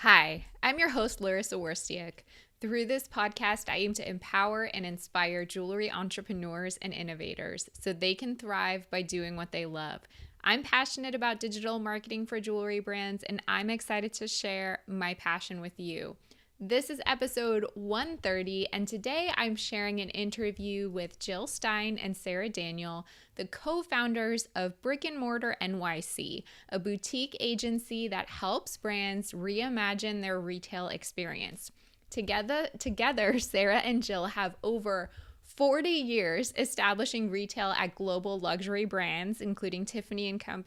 Hi, I'm your host, Larissa Worstiak. Through this podcast, I aim to empower and inspire jewelry entrepreneurs and innovators so they can thrive by doing what they love. I'm passionate about digital marketing for jewelry brands, and I'm excited to share my passion with you. This is episode 130, and today I'm sharing an interview with Jill Stein and Sarah Daniel, the co-founders of Brick Mortar NYC, a boutique agency that helps brands reimagine their retail experience. Together, Sarah and Jill have over 40 years establishing retail at global luxury brands, including Tiffany Co,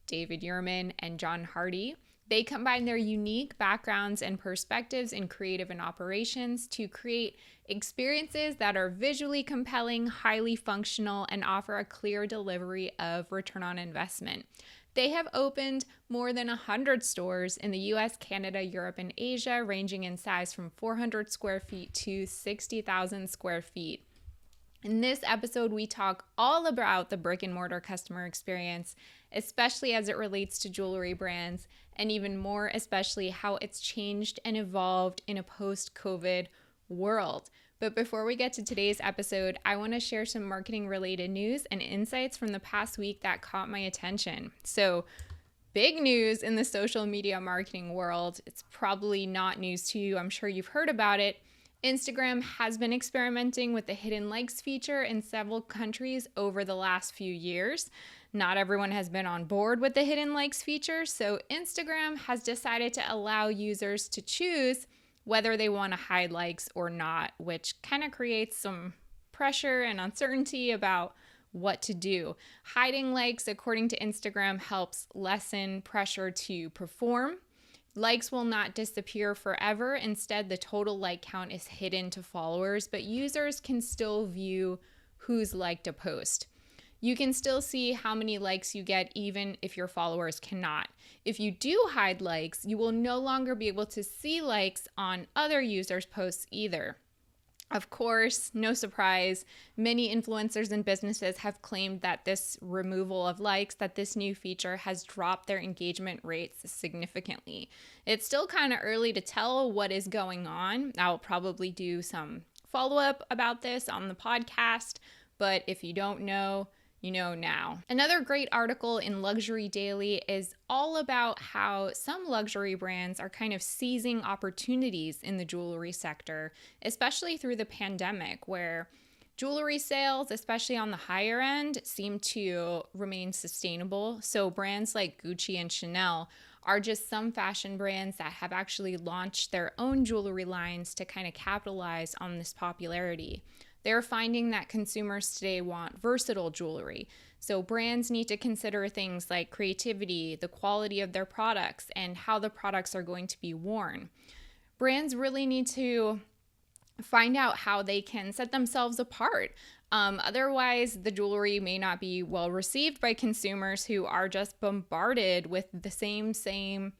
David Yurman, and John Hardy. They combine their unique backgrounds and perspectives in creative and operations to create experiences that are visually compelling, highly functional, and offer a clear delivery of return on investment. They have opened more than 100 stores in the US, Canada, Europe, and Asia, ranging in size from 400 square feet to 60,000 square feet. In this episode, we talk all about the brick and mortar customer experience, especially as it relates to jewelry brands, and even more especially how it's changed and evolved in a post-COVID world. But before we get to today's episode, I want to share some marketing related news and insights from the past week that caught my attention. So, big news in the social media marketing world. It's probably not news to you. I'm sure you've heard about it. Instagram has been experimenting with the hidden likes feature in several countries over the last few years. Not everyone has been on board with the hidden likes feature, so Instagram has decided to allow users to choose whether they want to hide likes or not, which kind of creates some pressure and uncertainty about what to do. Hiding likes, according to Instagram, helps lessen pressure to perform. Likes will not disappear forever. Instead, the total like count is hidden to followers, but users can still view who's liked a post. You can still see how many likes you get even if your followers cannot. If you do hide likes, you will no longer be able to see likes on other users' posts either. Of course, no surprise, many influencers and businesses have claimed that this removal of likes, that this new feature has dropped their engagement rates significantly. It's still kind of early to tell what is going on. I'll probably do some follow-up about this on the podcast, but if you don't know, you know now. Another great article in Luxury Daily is all about how some luxury brands are kind of seizing opportunities in the jewelry sector, especially through the pandemic, where jewelry sales, especially on the higher end, seem to remain sustainable. So brands like Gucci and Chanel are just some fashion brands that have actually launched their own jewelry lines to kind of capitalize on this popularity. They're finding that consumers today want versatile jewelry. So brands need to consider things like creativity, the quality of their products, and how the products are going to be worn. Brands really need to find out how they can set themselves apart. Otherwise, the jewelry may not be well received by consumers who are just bombarded with the same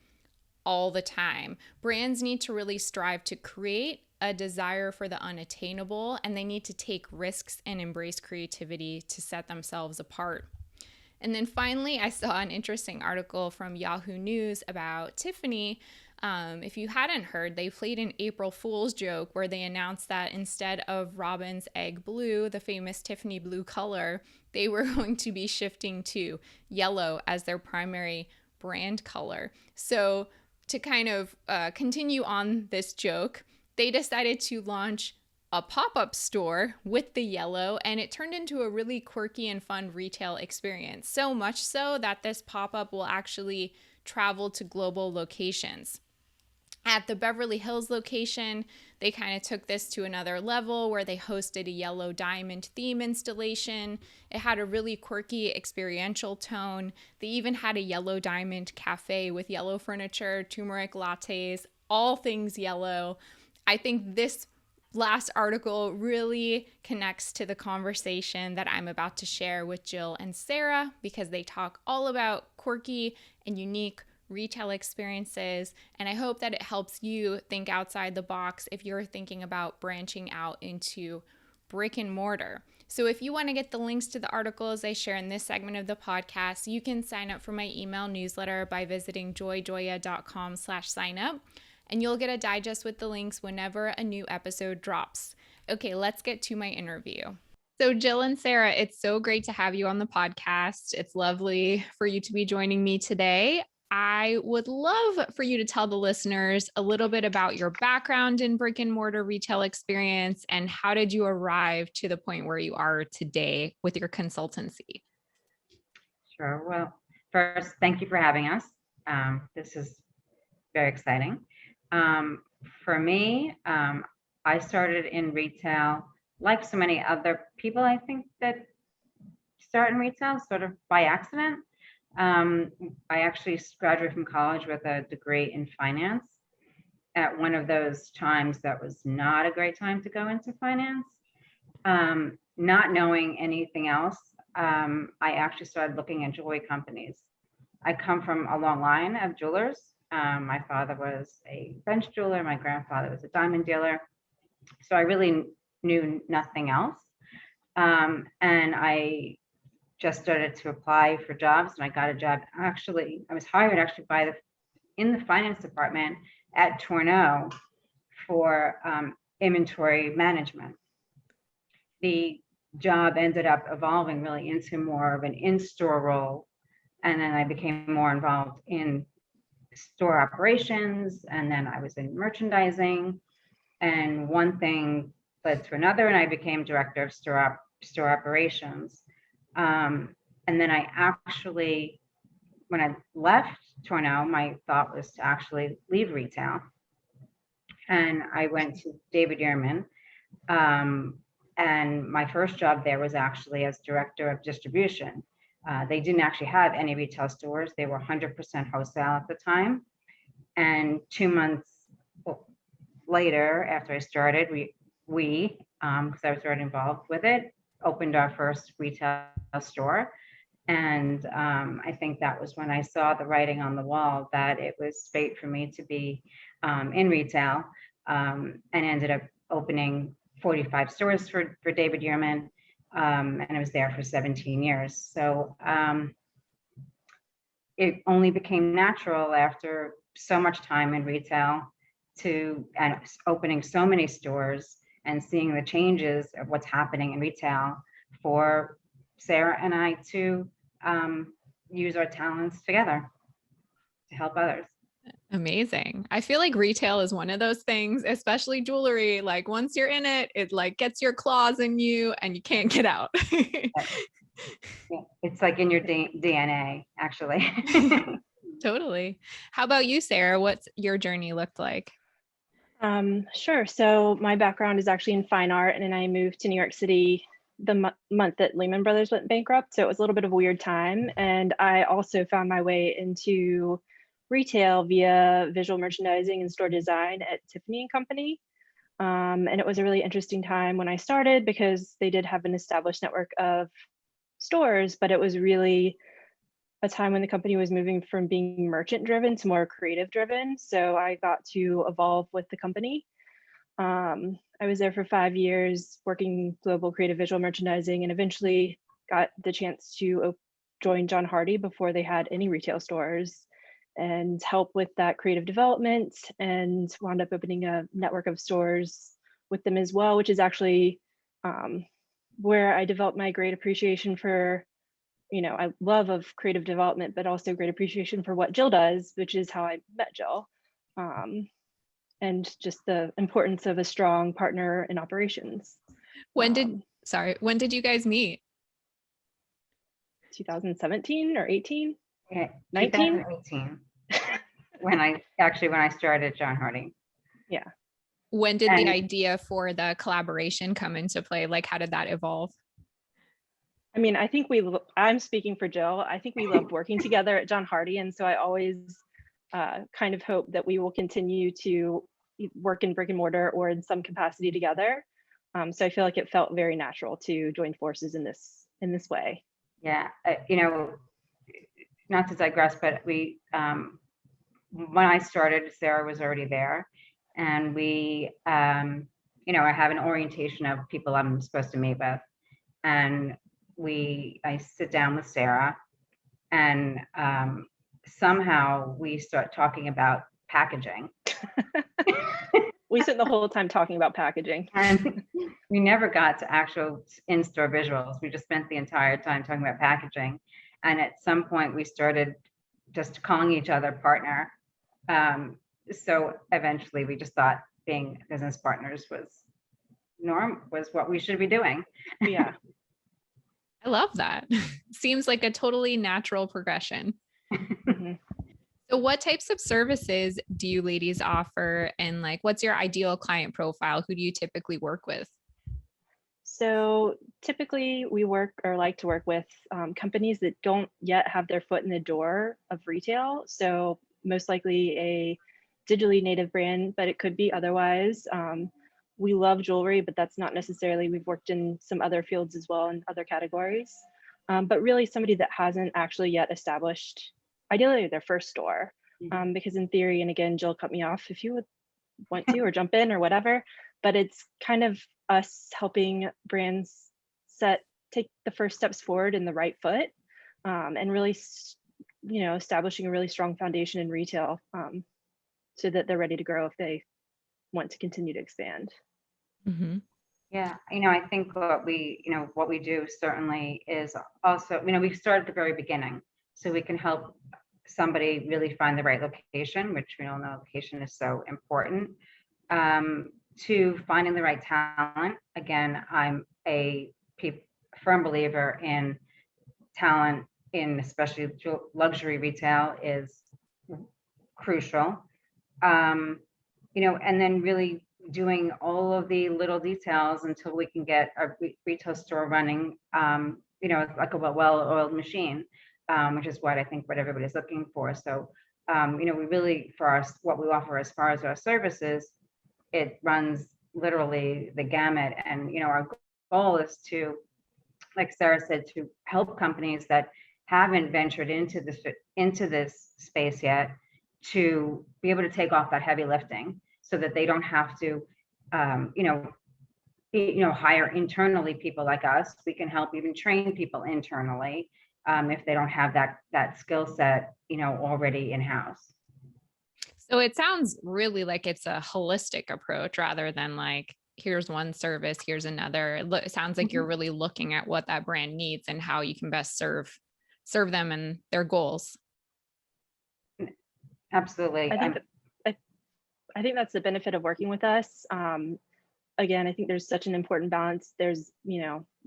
all the time. Brands need to really strive to create a desire for the unattainable, and they need to take risks and embrace creativity to set themselves apart. And then finally, I saw an interesting article from Yahoo News about Tiffany. If you hadn't heard, they played an April Fool's joke where they announced that instead of Robin's egg blue, the famous Tiffany blue color, they were going to be shifting to yellow as their primary brand color. So to kind of continue on this joke, they decided to launch a pop-up store with the yellow, and it turned into a really quirky and fun retail experience. So much so that this pop-up will actually travel to global locations. At the Beverly Hills location, they kind of took this to another level where they hosted a yellow diamond theme installation. It had a really quirky experiential tone. They even had a yellow diamond cafe with yellow furniture, turmeric lattes, all things yellow. I think this last article really connects to the conversation that I'm about to share with Jill and Sarah, because they talk all about quirky and unique retail experiences, and I hope that it helps you think outside the box if you're thinking about branching out into brick and mortar. So if you want to get the links to the articles I share in this segment of the podcast, you can sign up for my email newsletter by visiting joyjoya.com/sign up, and you'll get a digest with the links whenever a new episode drops. Okay, let's get to my interview. So Jill and Sarah, it's so great to have you on the podcast. It's lovely for you to be joining me today. I would love for you to tell the listeners a little bit about your background in brick and mortar retail experience and how did you arrive to the point where you are today with your consultancy? Sure. Well, first, thank you for having us. This is very exciting. For me, I started in retail like so many other people, I think, that start in retail sort of by accident. I actually graduated from college with a degree in finance at one of those times that was not a great time to go into finance. Not knowing anything else, I actually started looking at jewelry companies. I come from a long line of jewelers. My father was a French jeweler. My grandfather was a diamond dealer. So I really knew nothing else. And I just started to apply for jobs, and I got a job. Actually, I was hired actually in the finance department at Tourneau for inventory management. The job ended up evolving really into more of an in-store role, and then I became more involved in store operations, and then I was in merchandising, and one thing led to another, and I became director of store operations. And then I actually, when I left Tourneau, my thought was to actually leave retail. And I went to David Yurman. And my first job there was actually as director of distribution. They didn't actually have any retail stores. They were 100% wholesale at the time. And 2 months later, after I started, we because I was already involved with it, opened our first retail store. And I think that was when I saw the writing on the wall that it was fate for me to be in retail, and ended up opening 45 stores for David Yurman, and I was there for 17 years. So it only became natural after so much time in retail and opening so many stores and seeing the changes of what's happening in retail for Sarah and I to use our talents together to help others. Amazing. I feel like retail is one of those things, especially jewelry. Like once you're in it, it like gets your claws in you and you can't get out. Yeah, it's like in your DNA, actually. Totally. How about you, Sarah? What's your journey looked like? Sure. So my background is actually in fine art, and then I moved to New York City the month that Lehman Brothers went bankrupt. So it was a little bit of a weird time. And I also found my way into retail via visual merchandising and store design at Tiffany Company. And it was a really interesting time when I started because they did have an established network of stores, but it was really a time when the company was moving from being merchant driven to more creative driven. So I got to evolve with the company. I was there for 5 years working global creative visual merchandising, and eventually got the chance to join John Hardy before they had any retail stores and help with that creative development, and wound up opening a network of stores with them as well, which is actually where I developed my great appreciation for, I love of creative development, but also great appreciation for what Jill does, which is how I met Jill. And just the importance of a strong partner in operations. When did you guys meet? 2017 or 18? Yeah, 19? 2018. when I started John Hardy. Yeah. When did the idea for the collaboration come into play? Like, how did that evolve? I mean, I think I'm speaking for Jill. I think we loved working together at John Hardy. And so I always kind of hope that we will continue to work in brick and mortar or in some capacity together. So I feel like it felt very natural to join forces in this way. Yeah, not to digress, but we, when I started, Sarah was already there, and we, I have an orientation of people I'm supposed to meet with, and I sit down with Sarah, and somehow we start talking about packaging. We spent the whole time talking about packaging. And we never got to actual in-store visuals. We just spent the entire time talking about packaging. And at some point we started just calling each other partner. So eventually we just thought being business partners was what we should be doing. Yeah. I love that. Seems like a totally natural progression. Mhm. So what types of services do you ladies offer? And like, what's your ideal client profile? Who do you typically work with? So typically we work or like to work with companies that don't yet have their foot in the door of retail. So most likely a digitally native brand, but it could be otherwise. We love jewelry, but that's not necessarily, we've worked in some other fields as well in other categories. But really somebody that hasn't actually yet established, ideally their first store. Because in theory, and again, Jill, cut me off if you would want to or jump in or whatever, but it's kind of us helping brands take the first steps forward in the right foot, and really, establishing a really strong foundation in retail, so that they're ready to grow if they want to continue to expand. Mm-hmm. Yeah, I think what we do certainly is also, we start at the very beginning, so we can help somebody really find the right location, which we all know location is so important, to finding the right talent. Again, I'm a firm believer in talent, in especially luxury retail is crucial. And then really doing all of the little details until we can get a retail store running, like a well-oiled machine, which is what everybody's looking for. So, we really, for us, what we offer as far as our services, it runs literally the gamut. And, our goal is to, like Sarah said, to help companies that haven't ventured into this space yet, to be able to take off that heavy lifting, so that they don't have to, hire internally people like us. We can help even train people internally, if they don't have that skill set, already in-house. So it sounds really like it's a holistic approach rather than like, here's one service, here's another. It sounds like you're really looking at what that brand needs and how you can best serve them and their goals. Absolutely. I think that's the benefit of working with us. Again, I think there's such an important balance. There's,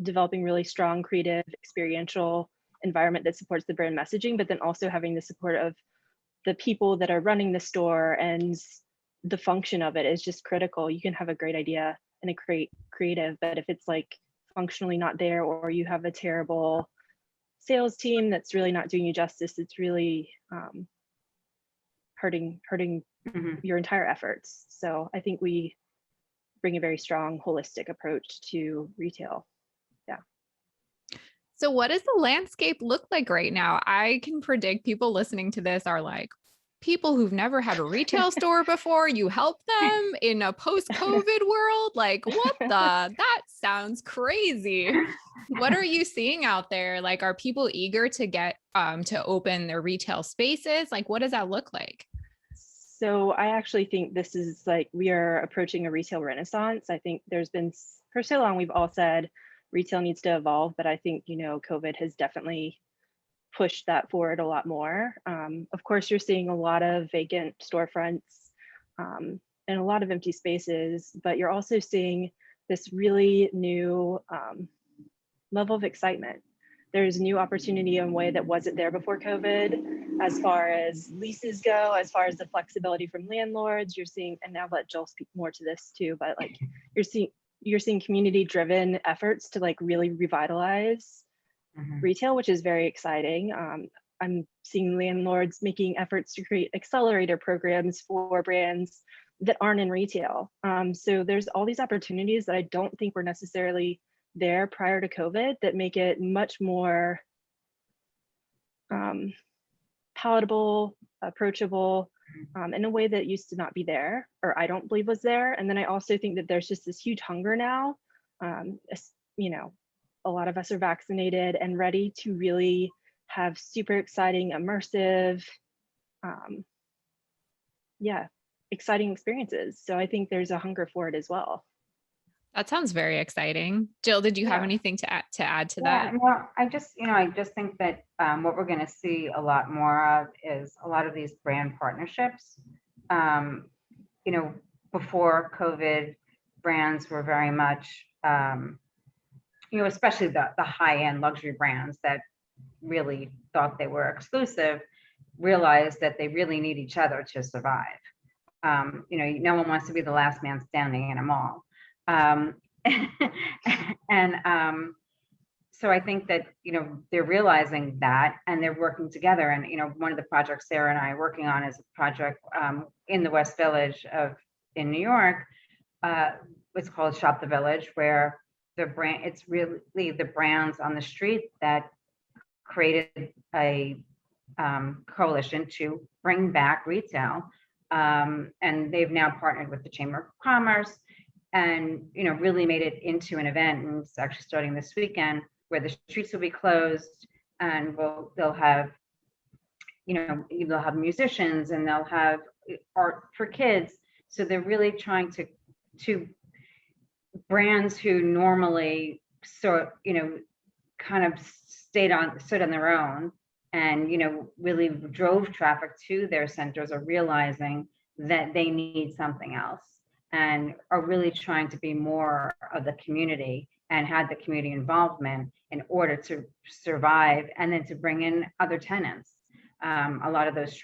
developing really strong, creative, experiential environment that supports the brand messaging, but then also having the support of the people that are running the store, and the function of it is just critical. You can have a great idea and a great creative, but if it's like functionally not there, or you have a terrible sales team that's really not doing you justice, it's really hurting your entire efforts. So I think we bring a very strong holistic approach to retail. Yeah. So what does the landscape look like right now? I can predict people listening to this are like, people who've never had a retail store before, you help them in a post-COVID world? Like, what that sounds crazy. What are you seeing out there? Like, are people eager to get to open their retail spaces? Like, what does that look like? So I actually think this is like, we are approaching a retail renaissance. I think there's been, for so long, we've all said retail needs to evolve, but I think, COVID has definitely pushed that forward a lot more. Of course, you're seeing a lot of vacant storefronts, and a lot of empty spaces, but you're also seeing this really new level of excitement. There's new opportunity in a way that wasn't there before COVID, as far as leases go, as far as the flexibility from landlords. You're seeing, and now let Jill speak more to this too, but like you're seeing community-driven efforts to like really revitalize retail, which is very exciting. I'm seeing landlords making efforts to create accelerator programs for brands that aren't in retail. So there's all these opportunities that I don't think were necessarily there prior to COVID that make it much more palatable, approachable, in a way that used to not be there, or I don't believe was there. And then I also think that there's just this huge hunger now, a lot of us are vaccinated and ready to really have super exciting, immersive, exciting experiences. So I think there's a hunger for it as well. That sounds very exciting. Jill, did you have anything to add to that? Well, I just think that what we're going to see a lot more of is a lot of these brand partnerships. Before COVID, brands were very much, especially the high-end luxury brands that really thought they were exclusive, realized that they really need each other to survive. No one wants to be the last man standing in a mall. So I think that, they're realizing that and they're working together. And, one of the projects Sarah and I are working on is a project in the West Village in New York. It's called Shop the Village, where it's really the brands on the street that created a coalition to bring back retail. And they've now partnered with the Chamber of Commerce and, really made it into an event. And it's actually starting this weekend, where the streets will be closed and they'll have musicians and they'll have art for kids. So they're really trying to brands who normally kind of stood on their own and, really drove traffic to their centers, are realizing that they need something else and are really trying to be more of the community and had the community involvement in order to survive and then to bring in other tenants. A lot of those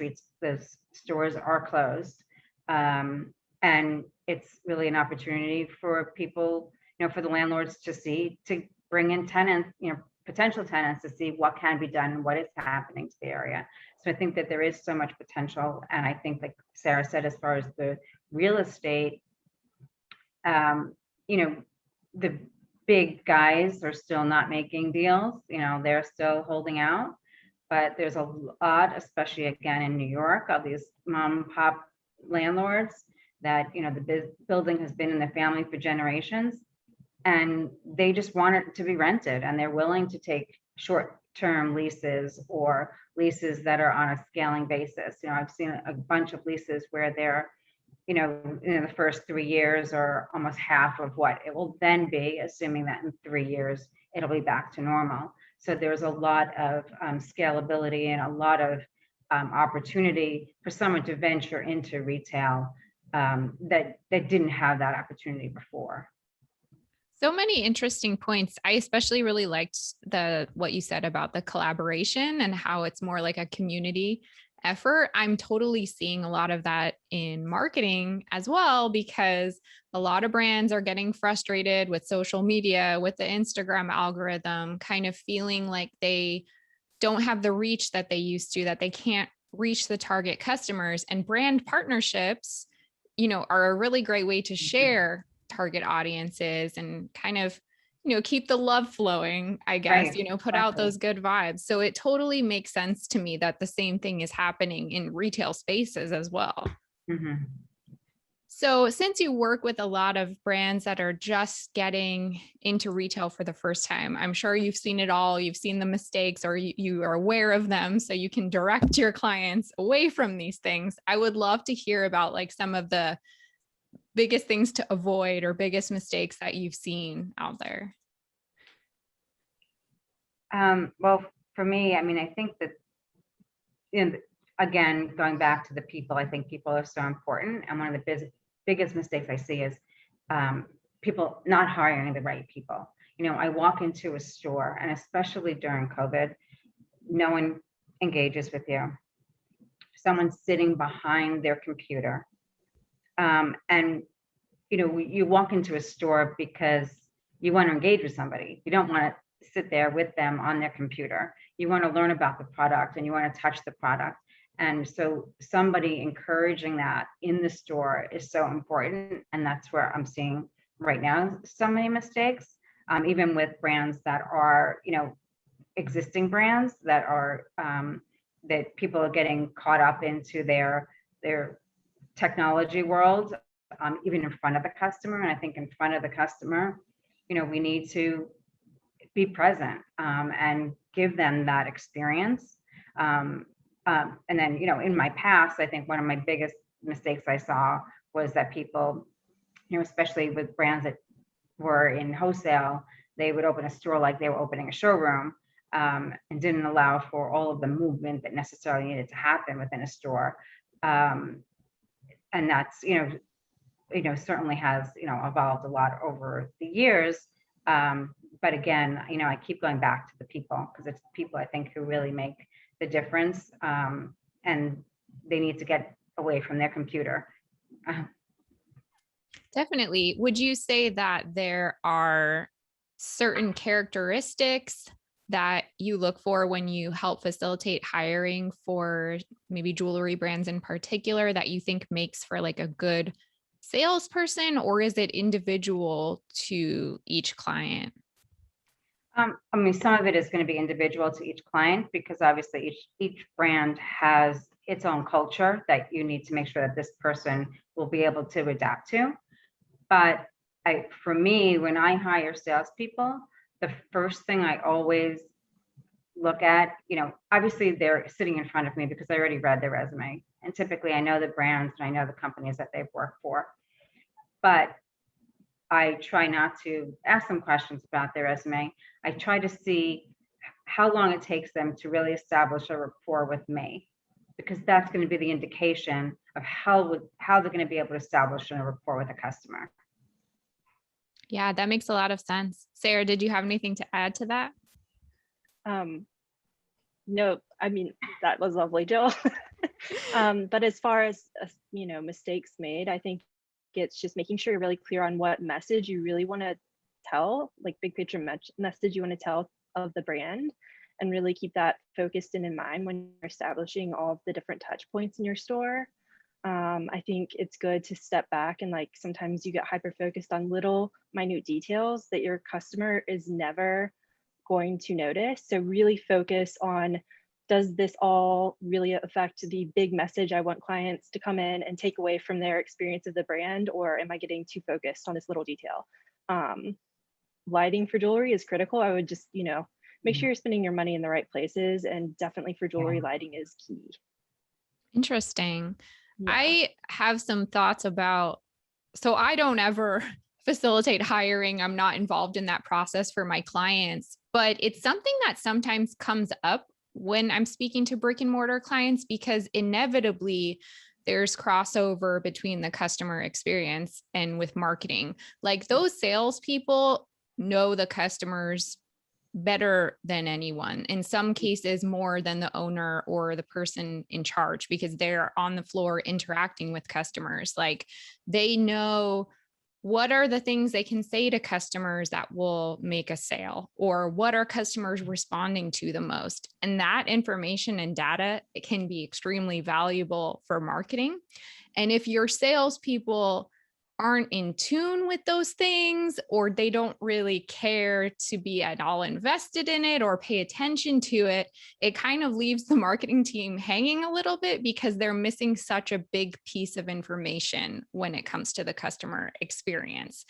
stores are closed. And it's really an opportunity for people, for the landlords to bring in tenants, potential tenants, to see what can be done and what is happening to the area. So I think that there is so much potential. And I think, like Sarah said, as far as the real estate, the big guys are still not making deals. They're still holding out. But there's a lot, especially again in New York, of these mom and pop landlords that, the building has been in the family for generations, and they just want it to be rented, and they're willing to take short-term leases or leases that are on a scaling basis. I've seen a bunch of leases where they're, in the first 3 years or almost half of what it will then be, assuming that in 3 years it'll be back to normal. So there's a lot of scalability and a lot of opportunity for someone to venture into retail that didn't have that opportunity before. So many interesting points. I especially really liked what you said about the collaboration and how it's more like a community effort. I'm totally seeing a lot of that in marketing as well, because a lot of brands are getting frustrated with social media, with the Instagram algorithm, kind of feeling like they don't have the reach that they used to, that they can't reach the target customers. And brand partnerships, are a really great way to share target audiences and kind of, keep the love flowing, I guess, Right. put out those good vibes. So it totally makes sense to me that the same thing is happening in retail spaces as well. Mm-hmm. So since you work with a lot of brands that are just getting into retail for the first time, I'm sure you've seen it all. You've seen the mistakes, or you are aware of them, so you can direct your clients away from these things. I would love to hear about like some of the biggest things to avoid or biggest mistakes that you've seen out there. Well, for me, I think that, again, going back to the people, I think people are so important. And one of the biggest mistakes I see is people not hiring the right people. I walk into a store, and especially during COVID, no one engages with you. Someone's sitting behind their computer. And you walk into a store because you want to engage with somebody. You don't want to sit there with them on their computer. You want to learn about the product and you want to touch the product. And so somebody encouraging that in the store is so important. And that's where I'm seeing right now so many mistakes, even with brands that are, existing brands that are, that people are getting caught up into their technology world, even in front of the customer. And I think in front of the customer, we need to be present, and give them that experience. And then, in my past, I think one of my biggest mistakes I saw was that people, especially with brands that were in wholesale, they would open a store like they were opening a showroom, and didn't allow for all of the movement that necessarily needed to happen within a store. And that's, certainly has, evolved a lot over the years. But again, I keep going back to the people, because it's people, I think, who really make the difference. And they need to get away from their computer. Definitely. Would you say that there are certain characteristics that you look for when you help facilitate hiring for maybe jewelry brands in particular that you think makes for like a good salesperson, or is it individual to each client? Some of it is going to be individual to each client, because obviously each brand has its own culture that you need to make sure that this person will be able to adapt to. But for me, when I hire salespeople, the first thing I always look at, obviously they're sitting in front of me because I already read their resume. And typically I know the brands and I know the companies that they've worked for. But I try not to ask them questions about their resume. I try to see how long it takes them to really establish a rapport with me, because that's going to be the indication of how they're going to be able to establish a rapport with a customer. Yeah, that makes a lot of sense. Sarah, did you have anything to add to that? No, I mean, that was lovely, Jill. But as far as, mistakes made, I think it's just making sure you're really clear on what message you really want to tell, like big picture message you want to tell of the brand, and really keep that focused and in mind when you're establishing all of the different touch points in your store. I think it's good to step back, and like sometimes you get hyper focused on little minute details that your customer is never going to notice. So really focus on, does this all really affect the big message I want clients to come in and take away from their experience of the brand, or am I getting too focused on this little detail? Lighting for jewelry is critical. I would just, make sure you're spending your money in the right places, and definitely for jewelry, lighting is key. Interesting. Yeah. I have some thoughts about, so I don't ever facilitate hiring. I'm not involved in that process for my clients, but it's something that sometimes comes up when I'm speaking to brick and mortar clients, because inevitably there's crossover between the customer experience and with marketing. Like those salespeople know the customers better than anyone, in some cases more than the owner or the person in charge, because they're on the floor interacting with customers. Like they know what are the things they can say to customers that will make a sale, or what are customers responding to the most. And that information and data, it can be extremely valuable for marketing. And if your salespeople aren't in tune with those things, or they don't really care to be at all invested in it or pay attention to it, it kind of leaves the marketing team hanging a little bit, because they're missing such a big piece of information when it comes to the customer experience.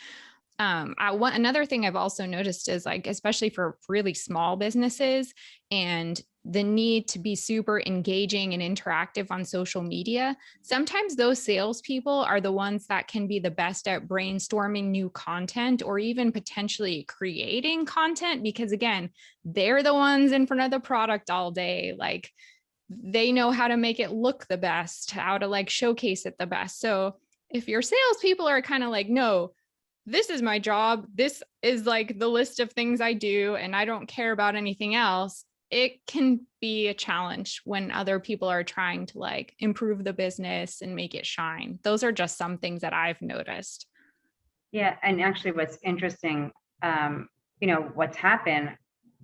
Another thing I've also noticed is, like, especially for really small businesses and the need to be super engaging and interactive on social media, sometimes those salespeople are the ones that can be the best at brainstorming new content, or even potentially creating content, because again, they're the ones in front of the product all day. Like they know how to make it look the best, how to like showcase it the best. So if your salespeople are kind of like, no, this is my job, this is like the list of things I do, and I don't care about anything else, it can be a challenge when other people are trying to like improve the business and make it shine. Those are just some things that I've noticed. Yeah, and actually what's interesting, what's happened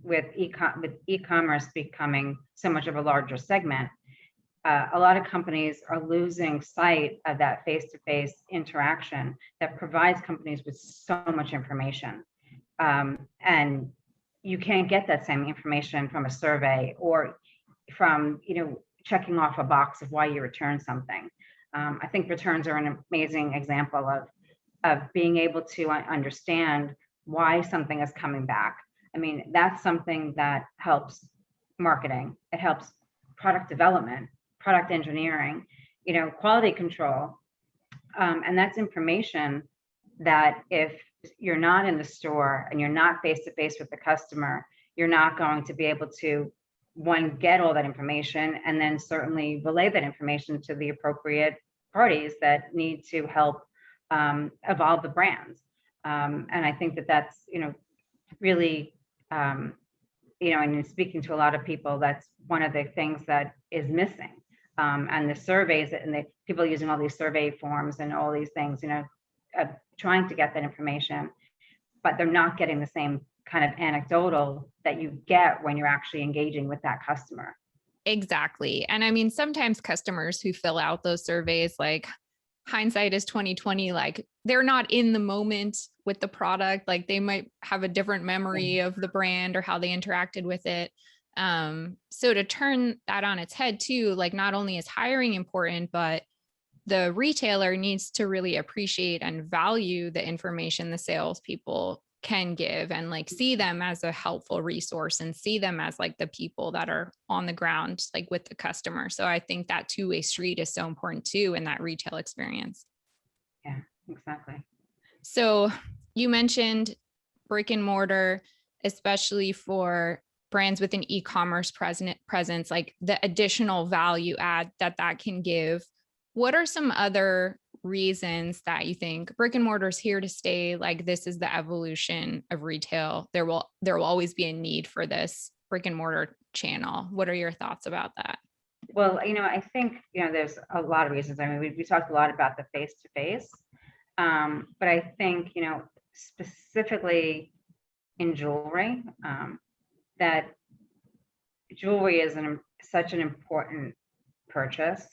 with e-commerce becoming so much of a larger segment, a lot of companies are losing sight of that face-to-face interaction that provides companies with so much information. And you can't get that same information from a survey, or from, checking off a box of why you return something. I think returns are an amazing example of being able to understand why something is coming back. I mean, that's something that helps marketing. It helps product development, product engineering, quality control. And that's information that if you're not in the store and you're not face to face with the customer, you're not going to be able to, one, get all that information, and then certainly relay that information to the appropriate parties that need to help evolve the brands. And I think that that's, really, and in speaking to a lot of people, that's one of the things that is missing. And the surveys and the people using all these survey forms and all these things, trying to get that information, but they're not getting the same kind of anecdotal that you get when you're actually engaging with that customer. Exactly. And I mean, sometimes customers who fill out those surveys, like hindsight is 2020, like they're not in the moment with the product. Like they might have a different memory of the brand or how they interacted with it. So to turn that on its head too, like not only is hiring important, but the retailer needs to really appreciate and value the information the salespeople can give, and like see them as a helpful resource and see them as like the people that are on the ground, like with the customer. So I think that two-way street is so important too in that retail experience. Yeah, exactly. So you mentioned brick and mortar, especially for brands with an e-commerce presence, like the additional value add that can give. What are some other reasons that you think brick and mortar is here to stay? Like this is the evolution of retail. There will always be a need for this brick and mortar channel. What are your thoughts about that? Well, I think, there's a lot of reasons. I mean, we talked a lot about the face-to-face, but I think, specifically in jewelry, that jewelry is such an important purchase,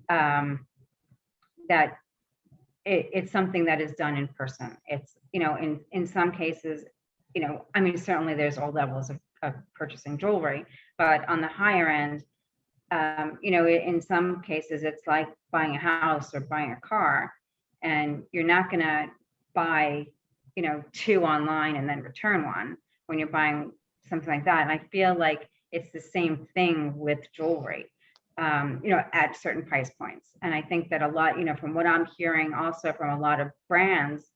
that it's something that is done in person. It's, in some cases, I mean, certainly there's all levels of purchasing jewelry, but on the higher end, in some cases, it's like buying a house or buying a car, and you're not going to buy, two online and then return one when you're buying something like that. And I feel like it's the same thing with jewelry, at certain price points. And I think that a lot, from what I'm hearing also from a lot of brands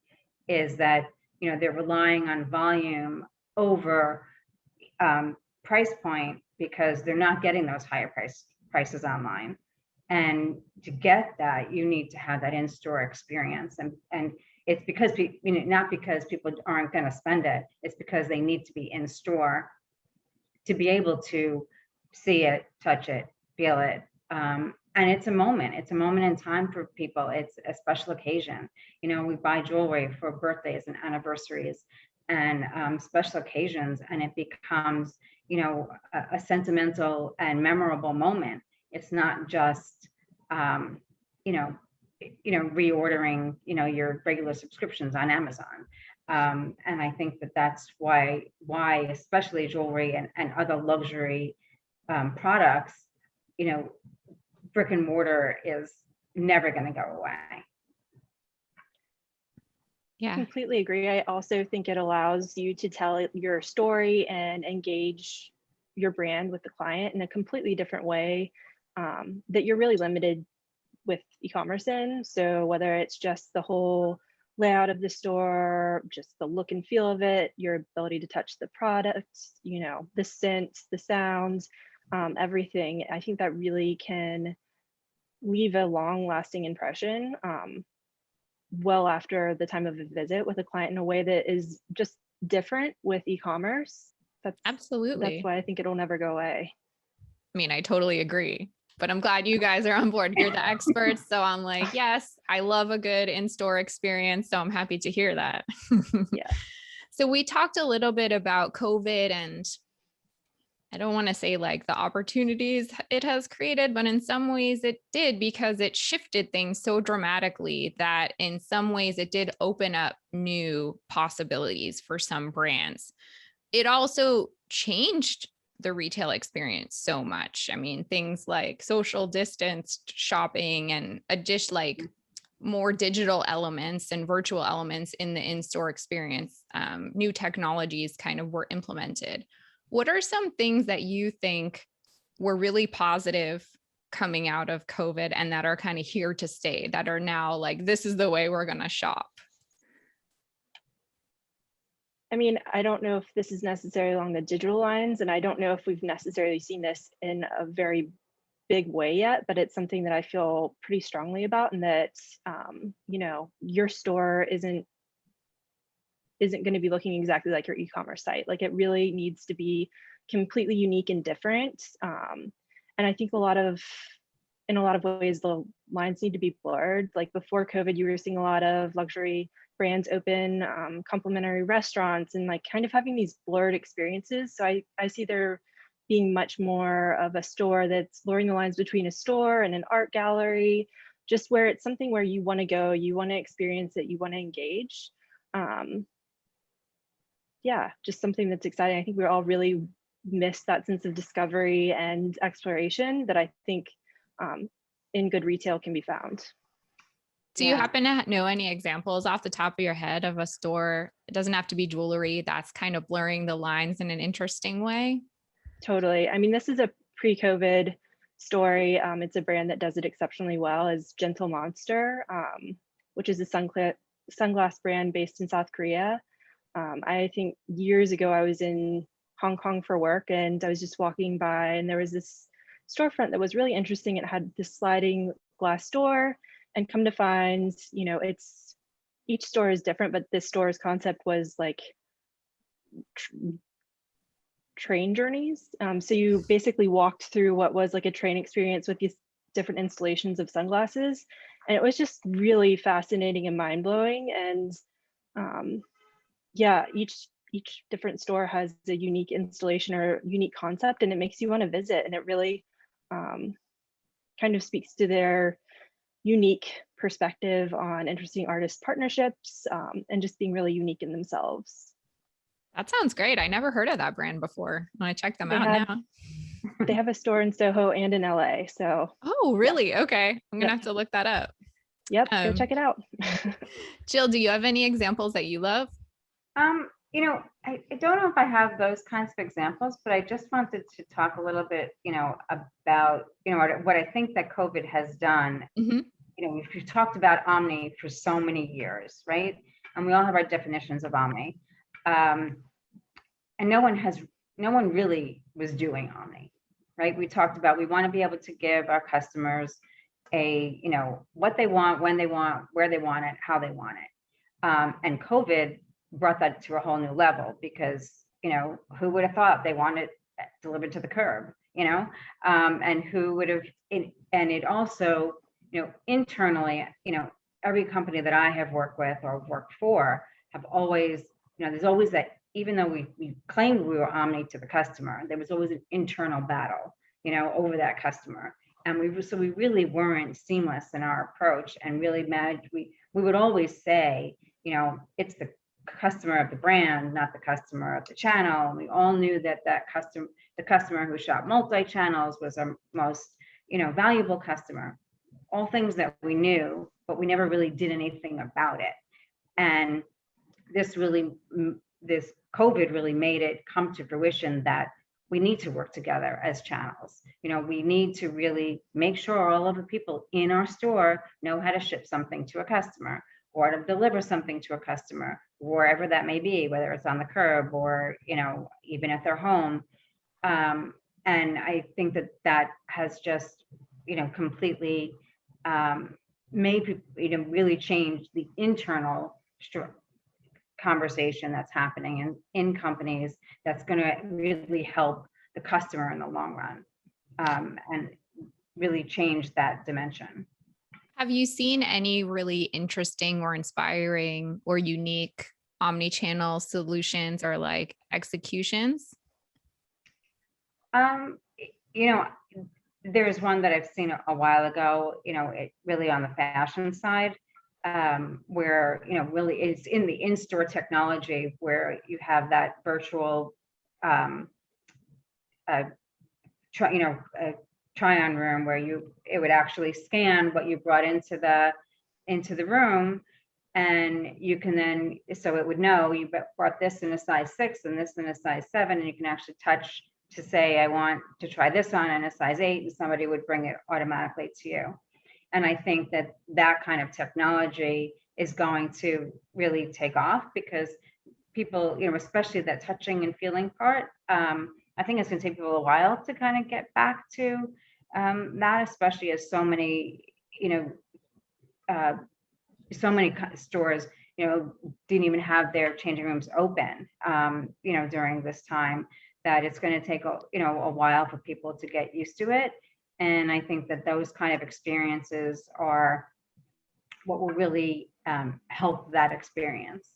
is that, they're relying on volume over price point because they're not getting those higher prices online. And to get that, you need to have that in-store experience. And it's because, not because people aren't going to spend it, it's because they need to be in store to be able to see it, touch it, feel it. And it's a moment in time for people. It's a special occasion. We buy jewelry for birthdays and anniversaries and special occasions, and it becomes, a sentimental and memorable moment. It's not just, reordering, your regular subscriptions on Amazon. And I think that that's why especially jewelry and other luxury products, brick and mortar is never going to go away. Yeah, completely agree. I also think it allows you to tell your story and engage your brand with the client in a completely different way that you're really limited with e-commerce in. So whether it's just the whole layout of the store, just the look and feel of it, your ability to touch the products, the scents, the sounds, everything, I think that really can leave a long lasting impression well after the time of a visit with a client in a way that is just different with e-commerce. Absolutely. That's why I think it'll never go away. I mean, I totally agree, but I'm glad you guys are on board. You're the experts. So I'm like, yes, I love a good in-store experience. So I'm happy to hear that. Yeah. So we talked a little bit about COVID, and I don't want to say like the opportunities it has created, but in some ways it did, because it shifted things so dramatically that in some ways it did open up new possibilities for some brands. It also changed the retail experience so much. I mean, things like social distanced shopping and more digital elements and virtual elements in the in-store experience. New technologies kind of were implemented. What are some things that you think were really positive coming out of COVID and that are kind of here to stay, that are now like, this is the way we're going to shop? I mean, I don't know if this is necessarily along the digital lines, and I don't know if we've necessarily seen this in a very big way yet, but it's something that I feel pretty strongly about, and that your store isn't going to be looking exactly like your e-commerce site. Like, it really needs to be completely unique and different. And I think in a lot of ways, the lines need to be blurred. Like before COVID, you were seeing a lot of luxury brands open, complimentary restaurants, and like kind of having these blurred experiences. So I see there being much more of a store that's blurring the lines between a store and an art gallery, just where it's something where you want to go, you want to experience it, you want to engage. Yeah, just something that's exciting. I think we all really miss that sense of discovery and exploration that I think in good retail can be found. Do you happen to know any examples off the top of your head of a store? It doesn't have to be jewelry that's kind of blurring the lines in an interesting way. Totally. I mean, this is a pre-COVID story. It's a brand that does it exceptionally well, is Gentle Monster, which is a sunglass brand based in South Korea. I think years ago, I was in Hong Kong for work, and I was just walking by, and there was this storefront that was really interesting. It had this sliding glass door, and come to find, each store is different, but this store's concept was like train journeys. So you basically walked through what was like a train experience with these different installations of sunglasses, and it was just really fascinating and mind-blowing. And yeah, each different store has a unique installation or unique concept, and it makes you want to visit, and it really kind of speaks to their unique perspective on interesting artist partnerships, and just being really unique in themselves. That sounds great. I never heard of that brand before. I want to check them out now. They have a store in Soho and in LA. So. Oh, really? Yeah. Okay. I'm gonna have to look that up. Yep, go check it out. Jill, do you have any examples that you love? I don't know if I have those kinds of examples, but I just wanted to talk a little bit, about, what I think that COVID has done. Mm-hmm. We've talked about omni for so many years, right? And we all have our definitions of omni. And no one really was doing omni, right? We talked about, we want to be able to give our customers what they want, when they want, where they want it, how they want it. And COVID brought that to a whole new level, because, who would have thought they wanted it delivered to the curb, and who would have, and it also, internally, every company that I have worked with or worked for have always, there's always that, even though we claimed we were omni to the customer, there was always an internal battle, over that customer. And we really weren't seamless in our approach, and really we would always say, it's the customer of the brand, not the customer of the channel. And we all knew that the customer who shopped multi-channels was our most, valuable customer. All things that we knew, but we never really did anything about it. And this COVID really made it come to fruition that we need to work together as channels. We need to really make sure all of the people in our store know how to ship something to a customer, or to deliver something to a customer, wherever that may be, whether it's on the curb or, even at their home. And I think that has just, completely made, really change the internal conversation that's happening in companies, that's going to really help the customer in the long run, and really change that dimension. Have you seen any really interesting or inspiring or unique omni-channel solutions or like executions? There's one that I've seen a while ago, it really on the fashion side, where, really it's in the in-store technology, where you have that virtual, try-on room, where it would actually scan what you brought into into the room, and you can then, so it would know you bought this in a size 6 and this in a size 7, and you can actually touch to say, I want to try this on in a size 8, and somebody would bring it automatically to you. And I think that that kind of technology is going to really take off, because people, especially that touching and feeling part, I think it's going to take people a while to kind of get back to that, especially as so many, stores, didn't even have their changing rooms open, during this time, that it's going to take a while for people to get used to it. And I think that those kind of experiences are what will really help that experience.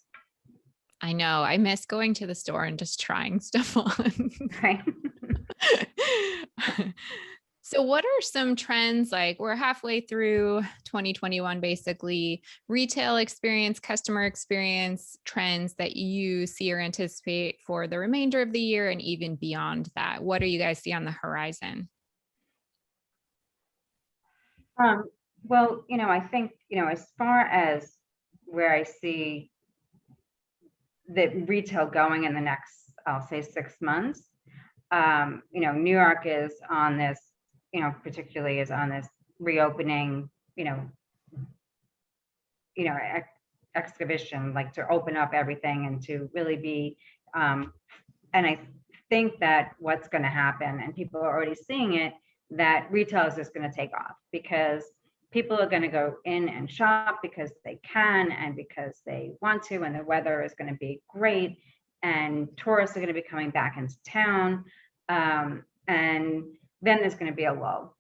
I know. I miss going to the store and just trying stuff on. Right. So what are some trends, like we're halfway through 2021, basically, retail experience, customer experience trends that you see or anticipate for the remainder of the year and even beyond that? What do you guys see on the horizon? Well, I think, as far as where I see the retail going in the next, I'll say 6 months, New York is on this, particularly is on this reopening, excavation, like to open up everything and to really be, and I think that what's going to happen, and people are already seeing it, that retail is just going to take off, because people are going to go in and shop because they can and because they want to, and the weather is going to be great, and tourists are going to be coming back into town, and then there's going to be a lull,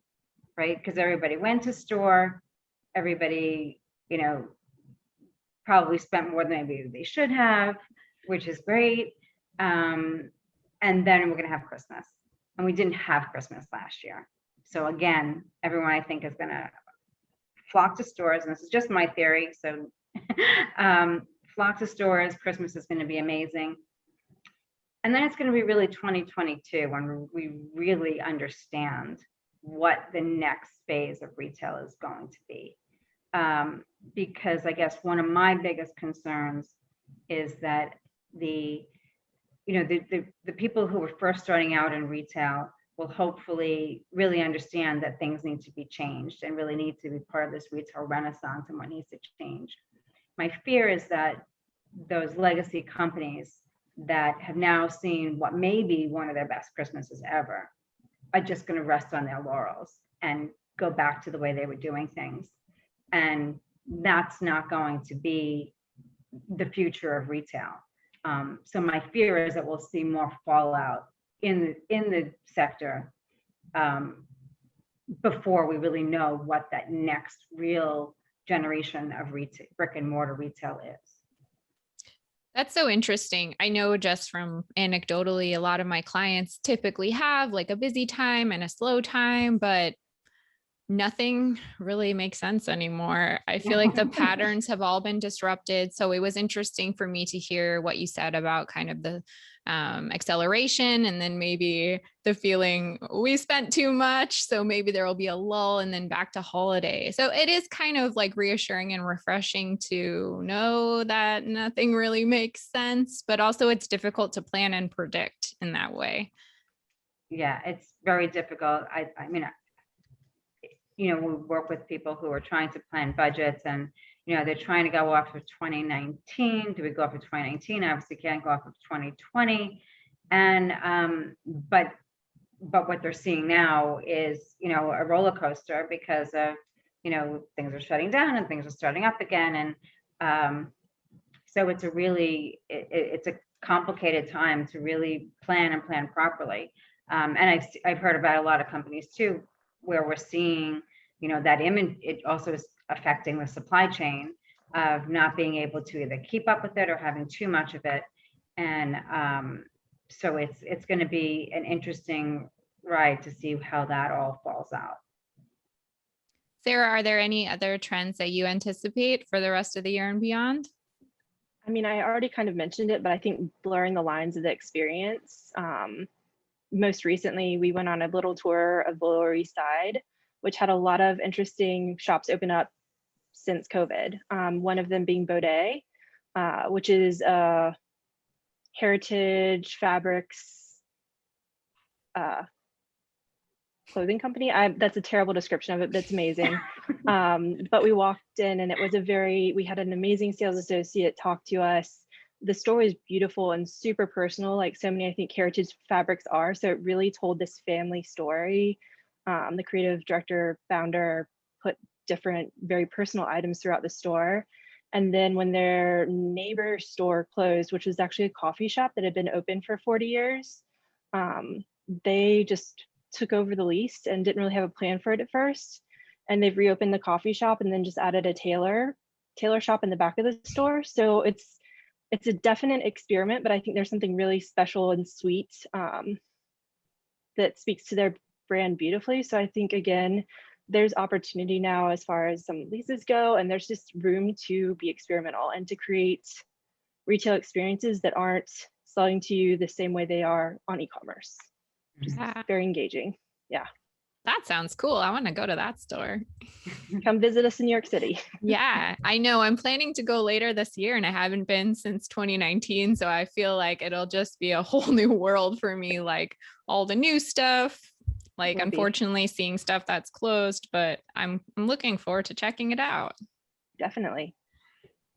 right? Because everybody went to store, everybody, probably spent more than maybe they should have, which is great, and then we're going to have Christmas, and we didn't have Christmas last year. So again, everyone, I think, is going to flock to stores, and this is just my theory. So flock to stores, Christmas is going to be amazing. And then it's going to be really 2022 when we really understand what the next phase of retail is going to be. Because I guess one of my biggest concerns is that the people who were first starting out in retail will hopefully really understand that things need to be changed and really need to be part of this retail renaissance and what needs to change. My fear is that those legacy companies that have now seen what may be one of their best Christmases ever are just going to rest on their laurels and go back to the way they were doing things. And that's not going to be the future of retail. So my fear is that we'll see more fallout in the sector before we really know what that next real generation of retail, brick and mortar retail is. That's so interesting. I know just from anecdotally, a lot of my clients typically have like a busy time and a slow time, but nothing really makes sense anymore. I feel like the patterns have all been disrupted. So it was interesting for me to hear what you said about kind of the acceleration, and then maybe the feeling we spent too much. So maybe there will be a lull and then back to holiday. So it is kind of like reassuring and refreshing to know that nothing really makes sense, but also it's difficult to plan and predict in that way. Yeah, it's very difficult. I mean, we work with people who are trying to plan budgets, and they're trying to go off of 2019. Do we go off of 2019? Obviously can't go off of 2020. And but what they're seeing now is a roller coaster, because of things are shutting down and things are starting up again. And so it's it's a complicated time to really plan and plan properly. And I've heard about a lot of companies too, where we're seeing, that image, it also is affecting the supply chain of not being able to either keep up with it or having too much of it. And so it's going to be an interesting ride to see how that all falls out. Sarah, are there any other trends that you anticipate for the rest of the year and beyond? I mean, I already kind of mentioned it, but I think blurring the lines of the experience. Most recently, we went on a little tour of the Lower East Side, which had a lot of interesting shops open up since COVID. One of them being Baudet, which is a heritage fabrics clothing company. That's a terrible description of it, but it's amazing. But we walked in and it was we had an amazing sales associate talk to us. The store is beautiful and super personal, like so many, I think, heritage fabrics are. So it really told this family story. The creative director, founder put different, very personal items throughout the store. And then when their neighbor store closed, which was actually a coffee shop that had been open for 40 years, they just took over the lease and didn't really have a plan for it at first. And they've reopened the coffee shop and then just added a tailor shop in the back of the store. So it's a definite experiment, but I think there's something really special and sweet that speaks to their brand beautifully. So I think, again, there's opportunity now as far as some leases go, and there's just room to be experimental and to create retail experiences that aren't selling to you the same way they are on e-commerce. Just very engaging. Yeah. That sounds cool. I want to go to that store. Come visit us in New York City. Yeah, I know. I'm planning to go later this year and I haven't been since 2019. So I feel like it'll just be a whole new world for me, like all the new stuff, like unfortunately seeing stuff that's closed, but I'm looking forward to checking it out. Definitely.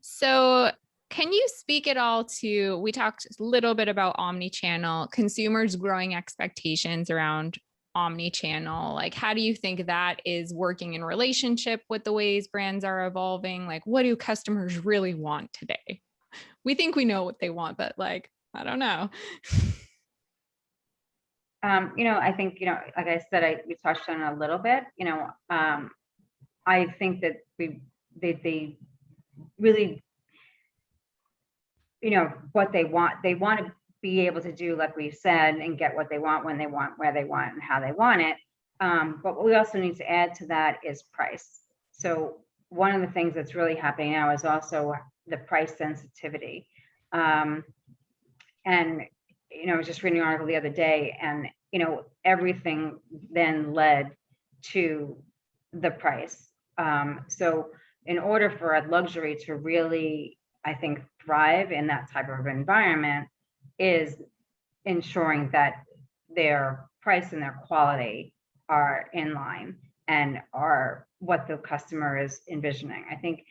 So can you speak at all to, we talked a little bit about omni-channel, consumers' growing expectations around omni-channel. Like, how do you think that is working in relationship with the ways brands are evolving? Like, what do customers really want today? We think we know what they want, but like, I don't know. I think, like I said, we touched on it a little bit, I think that they really, what they want to be able to do, like we said, and get what they want, when they want, where they want, and how they want it. But what we also need to add to that is price. So one of the things that's really happening now is also the price sensitivity. And, I was just reading an article the other day, and, everything then led to the price. So in order for a luxury to really, I think, thrive in that type of environment, is ensuring that their price and their quality are in line and are what the customer is envisioning. I think,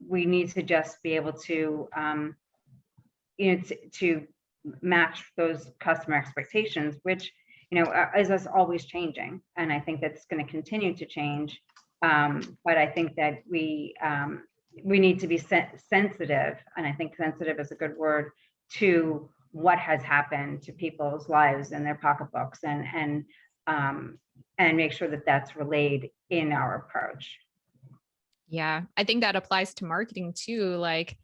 we need to just be able to, to match those customer expectations, which, is always changing. And I think that's going to continue to change. But I think that we need to be sensitive, and I think sensitive is a good word, to what has happened to people's lives and their pocketbooks, and make sure that that's relayed in our approach. Yeah, I think that applies to marketing too, like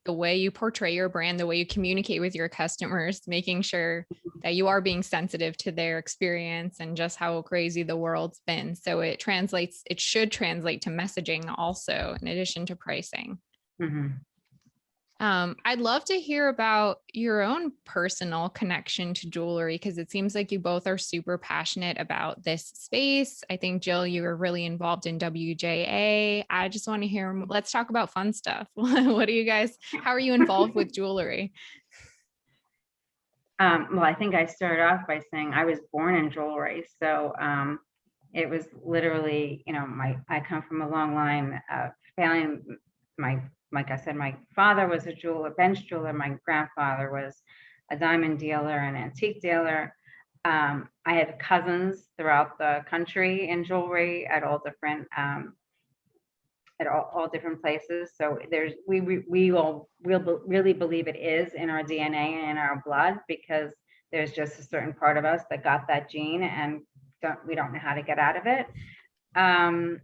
the way you portray your brand, the way you communicate with your customers, making sure that you are being sensitive to their experience and just how crazy the world's been. So it should translate to messaging also, in addition to pricing. Mm-hmm. I'd love to hear about your own personal connection to jewelry, because it seems like you both are super passionate about this space. I think, Jill, you were really involved in WJA. I just want to hear, let's talk about fun stuff. How are you involved with jewelry? Well, I think I started off by saying I was born in jewelry. So it was literally, I come from a long line of family. Like I said, my father was a jeweler, bench jeweler. My grandfather was a diamond dealer and antique dealer. I had cousins throughout the country in jewelry at all different places. So we all really believe it is in our DNA and in our blood, because there's just a certain part of us that got that gene, and we don't know how to get out of it. And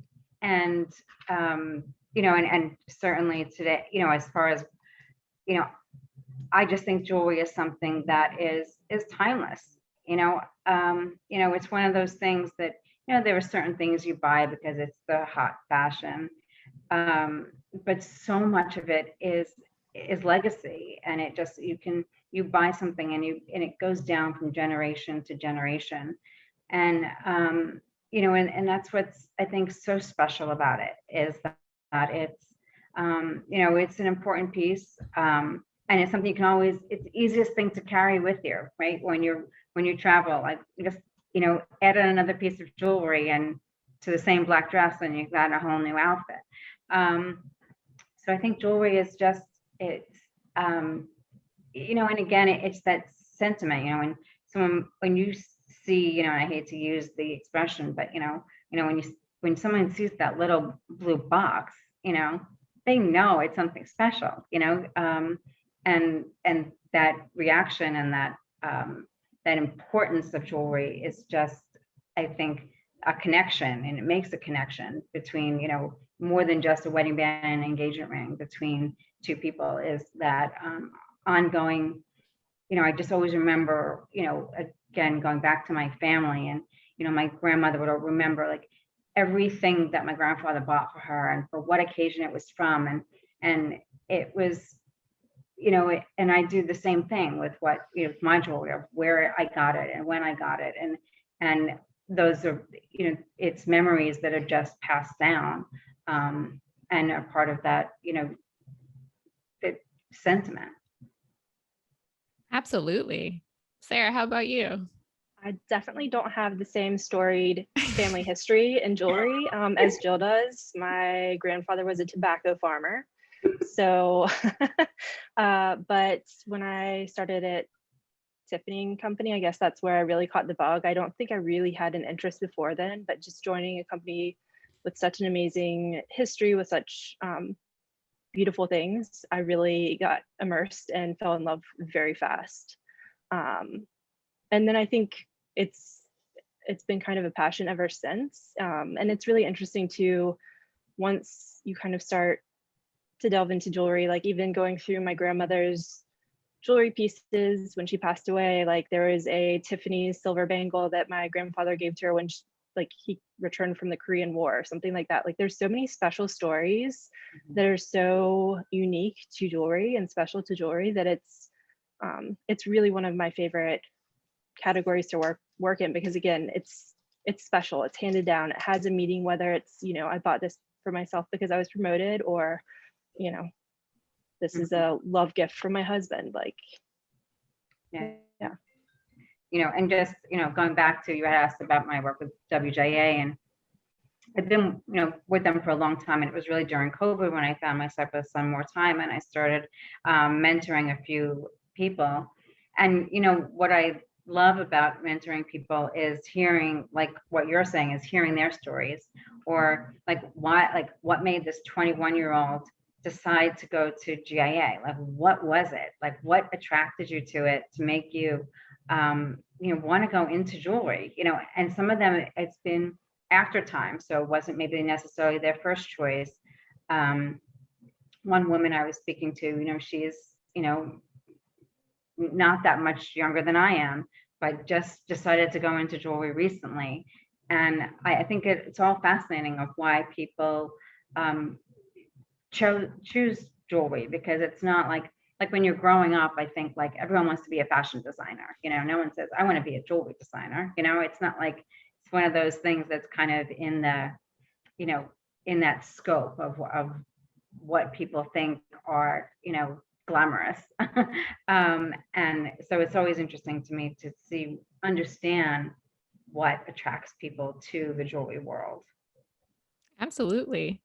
certainly today, as far as, I just think jewelry is something that is timeless. It's one of those things that, there are certain things you buy because it's the hot fashion. But so much of it is legacy, and it just, you buy something and it goes down from generation to generation. And and that's what's, I think, so special about it, is that it's, it's an important piece. And it's something you can always, it's the easiest thing to carry with you, right? When you travel, like you just, add on another piece of jewelry and to the same black dress and you've got a whole new outfit. So I think jewelry is just, it's, and again, it's that sentiment, when you see, and I hate to use the expression, but when someone sees that little blue box, they know it's something special, and that reaction and that importance of jewelry is just, I think, a connection, and it makes a connection between, more than just a wedding band and an engagement ring between two people, is that ongoing, I just always remember, again, going back to my family, and, my grandmother would remember like everything that my grandfather bought for her and for what occasion it was from. And it was, and I do the same thing with what, my jewelry, of where I got it and when I got it. And those are, it's memories that are just passed down, and are part of that, the sentiment. Absolutely. Sarah, how about you? I definitely don't have the same storied family history in jewelry as Jill does. My grandfather was a tobacco farmer. So, but when I started at Tiffany Company, I guess that's where I really caught the bug. I don't think I really had an interest before then, but just joining a company with such an amazing history, with such beautiful things, I really got immersed and fell in love very fast. And then I think it's been kind of a passion ever since. And it's really interesting to, once you kind of start to delve into jewelry, like even going through my grandmother's jewelry pieces when she passed away, like there was a Tiffany silver bangle that my grandfather gave to her when he returned from the Korean War or something like that. Like there's so many special stories that are so unique to jewelry and special to jewelry that it's really one of my favorite categories to work in, because again, it's special, it's handed down, it has a meaning, whether it's, I bought this for myself because I was promoted, or, this is a love gift from my husband. Like, yeah. And just, going back to, you had asked about my work with WJA, and I've been, with them for a long time. And it was really during COVID when I found myself with some more time, and I started mentoring a few people. And, what I love about mentoring people is hearing, like what you're saying, is hearing their stories, or like what made this 21-year-old decide to go to GIA? Like, what was it? Like, what attracted you to it to make you, want to go into jewelry? And some of them, it's been after time, so it wasn't maybe necessarily their first choice. One woman I was speaking to, she's, not that much younger than I am, but just decided to go into jewelry recently. And I think it's all fascinating of why people choose jewelry, because it's not like when you're growing up, I think like everyone wants to be a fashion designer. No one says, I want to be a jewelry designer. It's not like, it's one of those things that's kind of in the, in that scope of what people think are, glamorous. And so it's always interesting to me to understand what attracts people to the jewelry world. Absolutely.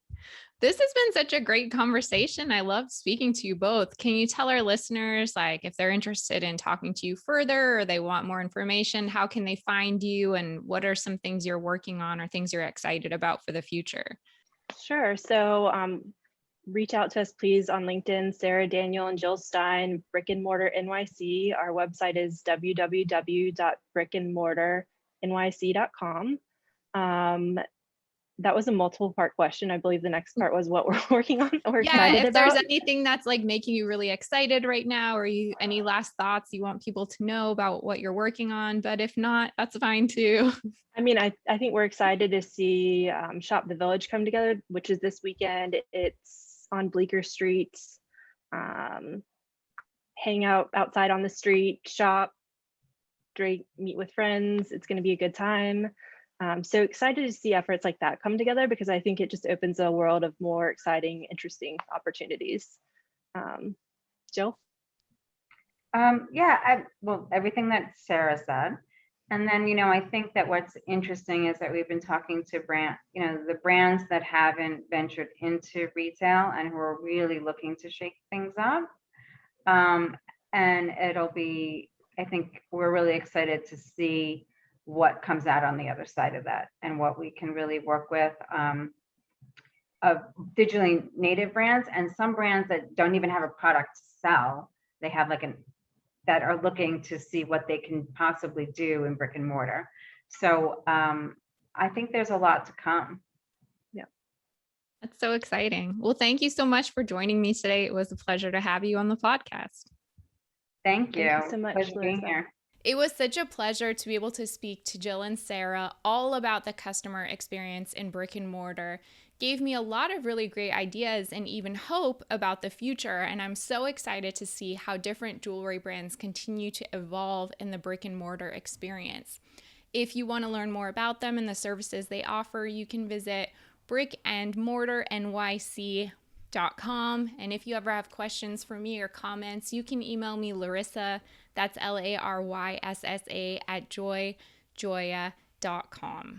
This has been such a great conversation. I love speaking to you both. Can you tell our listeners, like, if they're interested in talking to you further, or they want more information, how can they find you, and what are some things you're working on or things you're excited about for the future? Sure. So reach out to us, please, on LinkedIn, Sarah, Daniel, and Jill Stein, Brick and Mortar NYC. Our website is www.brickandmortarnyc.com. That was a multiple part question. I believe the next part was what we're working on, or excited if about. there's anything that's like making you really excited right now, or any last thoughts you want people to know about what you're working on, but if not, that's fine too. I mean, I think we're excited to see Shop the Village come together, which is this weekend. It's on Bleecker Street. Hang out outside on the street, shop, drink, meet with friends. It's going to be a good time. So excited to see efforts like that come together because I think it just opens a world of more exciting, interesting opportunities. Um, Jill? Yeah, well, everything that Sarah said. And then, I think that what's interesting is that we've been talking to the brands that haven't ventured into retail and who are really looking to shake things up. Um, and I think we're really excited to see what comes out on the other side of that and what we can really work with, of digitally native brands and some brands that don't even have a product to sell. They have that are looking to see what they can possibly do in brick and mortar. So I think there's a lot to come. Yeah. That's so exciting. Well, thank you so much for joining me today. It was a pleasure to have you on the podcast. Thank you. Thank you so much, Pleasure being Larissa. here. It was such a pleasure to be able to speak to Jill and Sarah all about the customer experience in brick and mortar. Gave me a lot of really great ideas and even hope about the future. And I'm so excited to see how different jewelry brands continue to evolve in the brick and mortar experience. If you want to learn more about them and the services they offer, you can visit brick-and-mortar NYC.com. And if you ever have questions for me or comments, you can email me Larissa, that's LARYSSA @joyjoya.com.